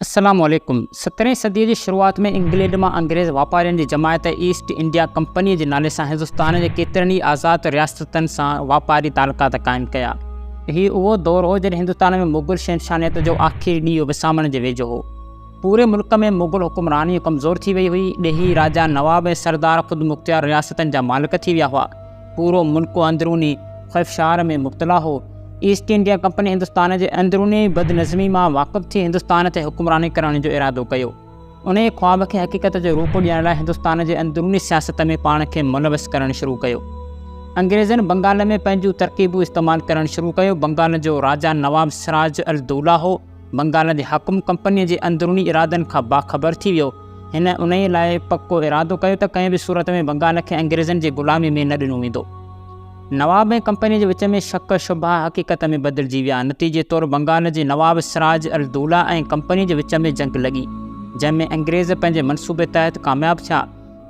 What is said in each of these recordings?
अस्सलामुअलैकुम। 17वीं सदीअ जी शुरूआत में इंग्लैंड में अंग्रेज़ वापारियुनि जी जमायत ईस्ट इंडिया कंपनी के नाले से हिंदुस्तान के केतरनि आज़ाद रियासतन से वापारी तालुकात कायम किया। ही वो दौर हो जॾहिं हिंदुस्तान में मुग़ल शहनशाहियत जो आख़िरी ॾींहुं विसामण जे वेझो हो। पूरे मुल्क में मुग़ल हुक्मरानी कमज़ोर थी वई हुई। ॾेही राजा नवाब ऐं सरदार ख़ुद मुख्तियार रियासतन जा मालिक थी विया हुआ। पूरो मुल्क अंदरूनी ख़ैफ़शार में मुब्तला हो। ईस्ट इंडिया कंपनी हिंदुस्तान के अंदरूनी बदनज़मी में वाक़िफ़ थी हिंदुस्तान ते हुक्मरानी करण जो इरादो कयो। उन ख्वाब के हक़ीक़त जो रूप ॾियण लाइ हिंदुस्तान के अंदरूनी सियासत में पाण खे मुलविस करण शुरू कयो। अंग्रेज़नि बंगाल में पंहिंजूं तरकीबूं इस्तेमालु करण शुरू कयो। बंगाल जो राजा नवाब सिराज अल दौला हो। बंगाल जे हाकिम कंपनी के अंदरूनी इरादनि खां बाख़बर थी वियो। हिन उन लाइ पक्को इरादो कयो त कंहिं बि सूरत में बंगाल के अंग्रेज़नि जी ग़ुलामी में न ॾिनो वेंदो। नवाब ऐं कंपनी के विच में शक शुबा हक़ीक़त में बदिलजी विया। नतीजे तौर बंगाल के नवाब सिराज अल दौला ऐं कंपनी के विच में जंग लगी, जंहिंमें अंग्रेज़ पंहिंजे मनसूबे तहत कामयाब थिया।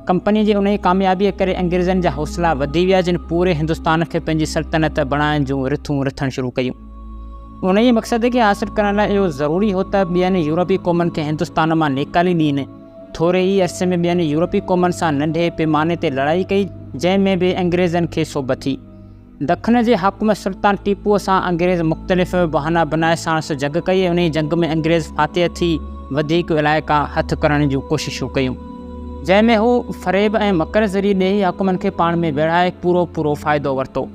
कंपनी जी उन कामयाबीअ करे अंग्रेज़नि जा हौसला वधी विया, जिन पूरे हिंदुस्तान के पंहिंजी सल्तनत बणाइण जूं रिथूं रिथण शुरू कयूं। उन मक़सद के हासिल करण लाइ इहो ज़रूरी हो त ॿियनि यूरोपी क़ौमनि खे हिंदुस्तान मां निकाली ॾींनि। थोरे ई अरसे में ॿियनि यूरोपी क़ौमनि सां नंढे पैमाने ते लड़ाई कई, जंहिंमें भी अंग्रेज़नि खे सोभ थी। दखण के हाकिम सुल्तान टीपूअ सां अंग्रेज़ मुख़्तलिफ़ बहाना बनाए साणस जंग कई। उन जंग में अंग्रेज़ फातेह थी वधीक इलाइक़ा हथ करण जूं कोशिशूं कयूं, जंहिंमें हू फ़रेब ऐं मकर ज़रिए ॾेही हाकिमनि खे पाण में विढ़ाए पूरो फ़ाइदो वरितो।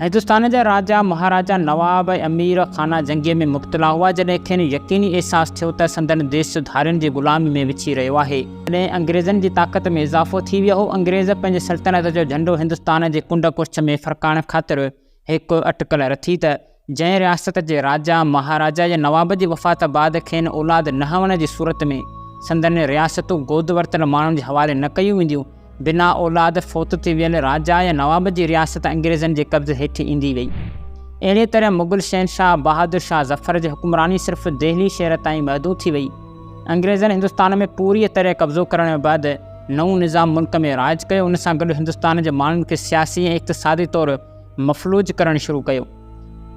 हिंदुस्तान जा राजा महाराजा नवाब ऐं अमीर ख़ाना जंगीअ में मुब्तला हुआ, जॾहिं खेनि यकीनी एहसास थियो त संदन देश धारियुनि जी ग़ुलामी में विछी रहियो आहे। तॾहिं अंग्रेज़नि जी ताक़त में इज़ाफ़ो थी वियो हो। अंग्रेज़ पंहिंजे सल्तनत जो झंडो हिंदुस्तान जे कुंड कुर्छ में फरकाइण ख़ातिर हिकु अटकल रथी त जंहिं रियासत जे राजा महाराजा या नवाब जी वफ़ात बाद खेनि औलाद न हुअण जी सूरत में संदन रियासतूं गोद वरितल माण्हुनि जे हवाले न कयूं वेंदियूं। बिना औलाद फ़ौत थी वियल राजा या नवाब जी रियासत अंग्रेज़नि जे कब्ज़े हेठि ईंदी वई। अहिड़े तरह मुग़ल शहनशाह बहादुर शाह ज़फ़र जी हुक्मरानी सिर्फ़ दिल्ली शहर ताईं महदूद थी वई। अंग्रेज़नि हिंदुस्तान में पूरी तरह कब्ज़ो करण बाद नओं निज़ाम मुल्क में राज कयो। उन सां गॾु हिंदुस्तान जे माण्हुनि खे सियासी ऐं इक़्तिसादी तौर मफ़लूज करण शुरू कयो।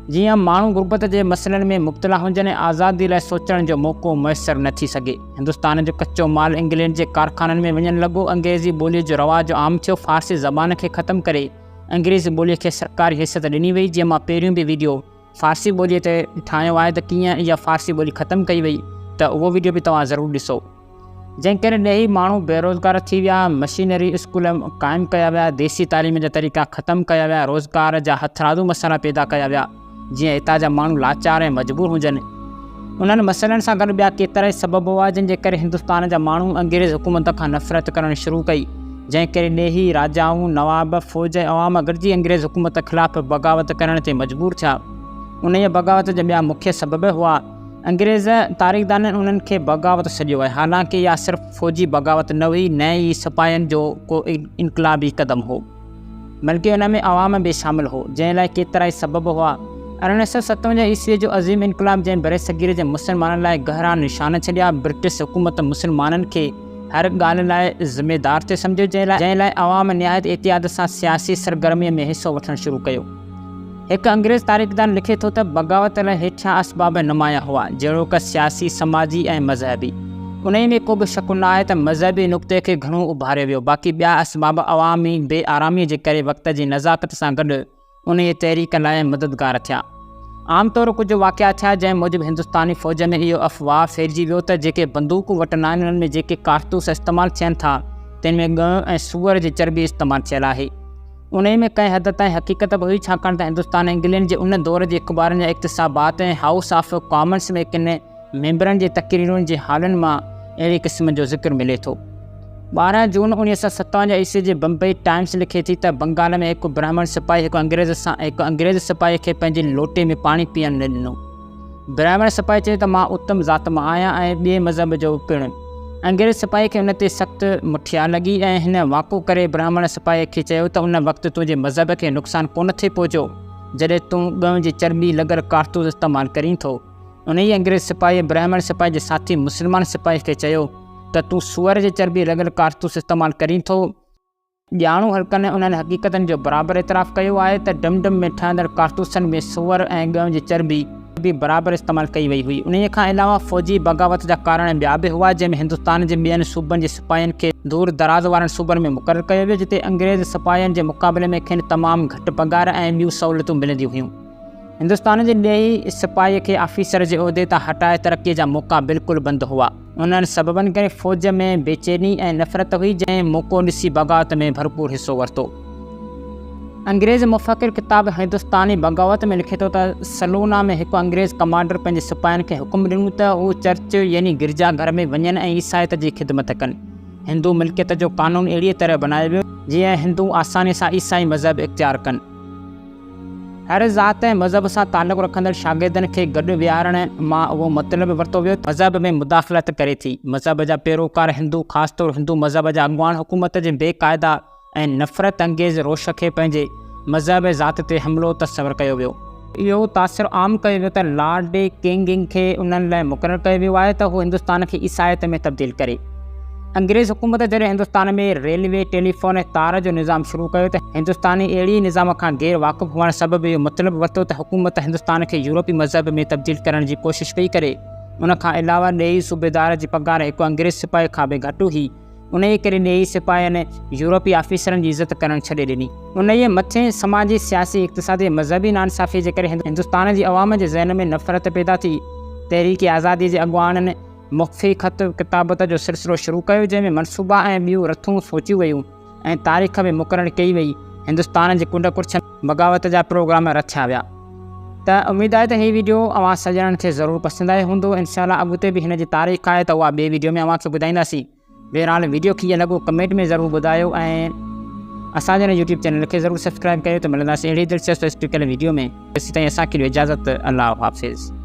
जीअं माण्हू गुरबत के मसइलनि में मुब्तला हुजनि ऐं आज़ादी लाइ सोचण जो मौक़ो मुयसर न थी सघे। हिंदुस्तान जो कच्चो माल इंग्लैंड के कारखाननि में वञण लॻो। अंग्रेज़ी ॿोलीअ जो रवाजु आम थियो। फ़ारसी ज़बान खे ख़तमु करे अंग्रेज़ी ॿोलीअ खे सरकारी हैसियत ॾिनी वई। जीअं मां पहिरियों भी वीडियो फ़ारसी ॿोलीअ ते ठाहियो आहे त कीअं इहा फ़ारसी ॿोली ख़तमु कई वई, त उहो वीडियो भी तव्हां ज़रूरु ॾिसो। जंहिं करे ॾेही माण्हू बेरोज़गार थी विया। मशीनरी स्कूल क़ाइमु कया विया। देसी तालीम जा तरीक़ा ख़तमु कया विया। रोज़गार जा हथरादू मसाला पैदा कया विया, जीअं हितां जा माण्हू लाचार ऐं मजबूर हुजनि। उन्हनि मसइलनि सां गॾु ॿिया केतिरा ई सबब हुआ, जिन जे करे हिंदुस्तान जा माण्हू अंग्रेज़ हुकूमत खां नफ़रत करणु शुरू कई। जंहिं करे ॾेही राजाऊं नवाब फ़ौज ऐं अवाम गॾिजी अंग्रेज़ हुकूमत ख़िलाफ़ बग़ावत करण ते मजबूर थिया। उन बग़ावत जा ॿिया मुख्य सबब हुआ। अंग्रेज़ तारीख़दाननि उन्हनि खे बग़ावत सॾियो आहे। हालांकि इहा सिर्फ़ फ़ौजी बग़ावत न हुई, न ई सिपाहियुनि जो को इनक़लाबी क़दम हो, बल्कि उन में अवाम भी शामिल हो, जंहिं लाइ केतिरा ई सबब हुआ। 1857 ईस्वी जो अज़ीम इनक़लाब जंहिं बरे सगीर जे मुसलमाननि लाइ गहरा निशान छॾिया। ब्रिटिश हुकूमत मुसलमाननि खे हर ॻाल्हि लाइ ज़िम्मेदार ते सम्झियो, जंहिं लाइ अवाम निहायत एहतियात सां सियासी सरगर्मीअ में हिसो वठणु शुरू कयो। हिकु अंग्रेज़ तारीख़दान लिखे थो त बग़ावत लाइ हेठियां असबाब नुमाया हुआ, जहिड़ोकि सियासी, समाजी ऐं मज़हबी। उन में को बि शक न आहे त मज़हबी नुक़्ते खे घणो उभारियो वियो। बाक़ी ॿिया असबाब अवामी बेआरामीअ जे करे वक़्त जी नज़ाकत सां गॾु उन तहरीक लाइ मददगार थिया। आमतौर कुछ वाक़िया थिया, जंहिं मूजिबि हिंदुस्तानी फ़ौज में इहो अफ़वाह फैलिजी वियो त जेके बंदूकूं वटि आहिनि, उन्हनि में जेके कारतूस इस्तेमालु थियनि था, तिन में ॻह ऐं सूअर जी चर्बी इस्तेमालु थियल आहे। उन में कंहिं हद ताईं हक़ीक़त बि हुई, छाकाणि त हिंदुस्तान इंग्लैंड जे उन दौर जे अख़बारनि जा इक़्तिसाबात ऐं हाउस ऑफ कॉमन्स में किन मेंबरनि जे तक़रीरुनि जे हालनि मां अहिड़े क़िस्म जो ज़िक्र मिले थो। 12 जून 1957 ईस्वी जे बम्बई टाइम्स लिखे थी त बंगाल में हिकु ब्राह्मण सिपाही हिकु अंग्रेज़ सिपाही खे पंहिंजे लोटे में पाणी पीअण न ॾिनो। ब्राह्मण सिपाही चयो त मां उत्तम ज़ात मां आहियां ऐं ॿिए मज़हब जो पिणु। अंग्रेज़ सिपाही खे उन ते सख़्तु मुठिया लॻी ऐं हिन वाक़ो करे ब्राह्मण सिपाही खे चयो त उन वक़्तु तुंहिंजे मज़हब खे नुक़सानु कोन थिए पहुचो, जॾहिं तूं ॻह जी चर्बी लॻल कारतूस इस्तेमालु करीं थो। उन ई अंग्रेज़ सिपाही ब्राह्मण सिपाही जे साथी मुसलमान सिपाही खे चयो त तूं सूअर जे चर्बी लॻल कारतूस इस्तेमालु करीं थो। ॼाणू हल्कनि उन्हनि हक़ीक़तनि जो बराबरि इतराफ़ कयो आहे त डमडम में ठहंदड़ कारतूसनि में सूअर ऐं ॻह जी चर्बी बि बराबरि इस्तेमालु कई वई हुई। उन खां अलावा फ़ौजी बग़ावत जा कारण ॿिया बि हुआ, जंहिंमें हिंदुस्तान जे ॿियनि सूबनि जे सिपाहियुनि खे दूर दराज़ वारनि सूबनि में मुक़ररु कयो वियो, जिते अंग्रेज़ सिपाहियुनि जे मुक़ाबले में खेनि तमामु घटि पघार ऐं ॿियूं सहूलियतूं मिलंदियूं हुयूं। हिंदुस्तान जे ॾेई सिपाहीअ खे ऑफिसर जे उहिदे तां हटाए तरक़ीअ जा मौक़ा बिल्कुलु बंदि हुआ। उन्हनि सबबनि करे फ़ौज में बेचैनी ऐं नफ़रत हुई, जंहिं मौक़ो ॾिसी बग़ावत में भरपूर हिसो वरितो। अंग्रेज़ मुफ़क़िर किताब हिंदुस्तानी बग़ावत में लिखे थो त सलूना में हिकु अंग्रेज़ कमांडर पंहिंजे सिपाहियुनि खे हुकुम ॾिनो त हू चर्च यानी गिरजा घर में वञनि ऐं ईसाइत जी ख़िदमत कनि। हिंदू मिल्कियत जो क़ानून अहिड़ीअ तरह बनायो वियो जीअं हिंदू आसानी सां ईसाई मज़हब इख़्तियार कनि। हर ज़ात ऐं मज़हब सां तालुक़ रखंदड़ शागिर्दनि खे गॾु विहारण मां उहो मतिलबु वरितो वियो मज़हब में मुदाख़लत करे थी। मज़हब जा पैरोकार हिंदू, ख़ासि तौरु हिंदू मज़हब जा अॻुवान हुकूमत जे बेक़ाइदा ऐं नफ़रत अंगेज़ रोश खे पंहिंजे मज़हब ज़ात ते हमिलो तस्वर कयो वियो। इहो तासिर आम कयो वियो त लॉर्ड किंग खे उन्हनि लाइ मुक़ररु कयो वियो आहे त हू हिंदुस्तान खे ईसाइत में तब्दील करे। अंग्रेज़ हुकूमत जॾहिं हिंदुस्तान में रेलवे, टेलीफोन ऐं तार जो निज़ाम शुरू कयो त हिंदुस्तानी अहिड़ी निज़ाम खां गैर वाक़ुफ़ हुअण सबबि इहो मतिलबु वरितो त हुकूमत हिंदुस्तान खे यूरोपी मज़हब में तब्दील करण जी कोशिशि पई करे। उन खां अलावा ॾेई सूबेदार जी पघार हिकु अंग्रेज़ सिपाही खां बि घटि हुई। उन ई करे ॾेई सिपाहियुनि यूरोपी ऑफिसरनि जी इज़त करणु छॾे ॾिनी। उन ई मथे समाजी, सियासी, इक़्तिसादी, मज़हबी नाइंसाफ़ी जे करे हिंदुस्तान जी अवाम जे ज़हन में नफ़रत पैदा थी। तहरीक आज़ादी जे अॻुवाननि मुख़्फ़ी ख़त किताबत जो सिलसिलो शुरू कयो, जंहिंमें मनसूबा ऐं ॿियूं रथूं सोचियूं वयूं ऐं तारीख़ में मुक़ररु कई वई। हिंदुस्तान जे कुंड कुर्छनि बग़ावत जा प्रोग्राम रथिया विया। त उमेदु आहे त हीअ वीडियो अवां सॼणनि खे ज़रूरु पसंदि आयो हूंदो। इनशाअल्लाह अॻिते बि हिन जी तारीख़ आहे त उहा ॿिए वीडियो में अव्हांखे ॿुधाईंदासीं। बहरहाल वीडियो कीअं लॻो कमेंट में ज़रूरु ॿुधायो ऐं असांजे हिन यूट्यूब चैनल खे ज़रूरु सब्सक्राइब कयो। त मिलंदासीं अहिड़ी दिलचस्प हिस्ट्रिकल वीडियो में। तेसीं ताईं असांखे ॾियो इजाज़त। अल्लाह हाफ़िज़।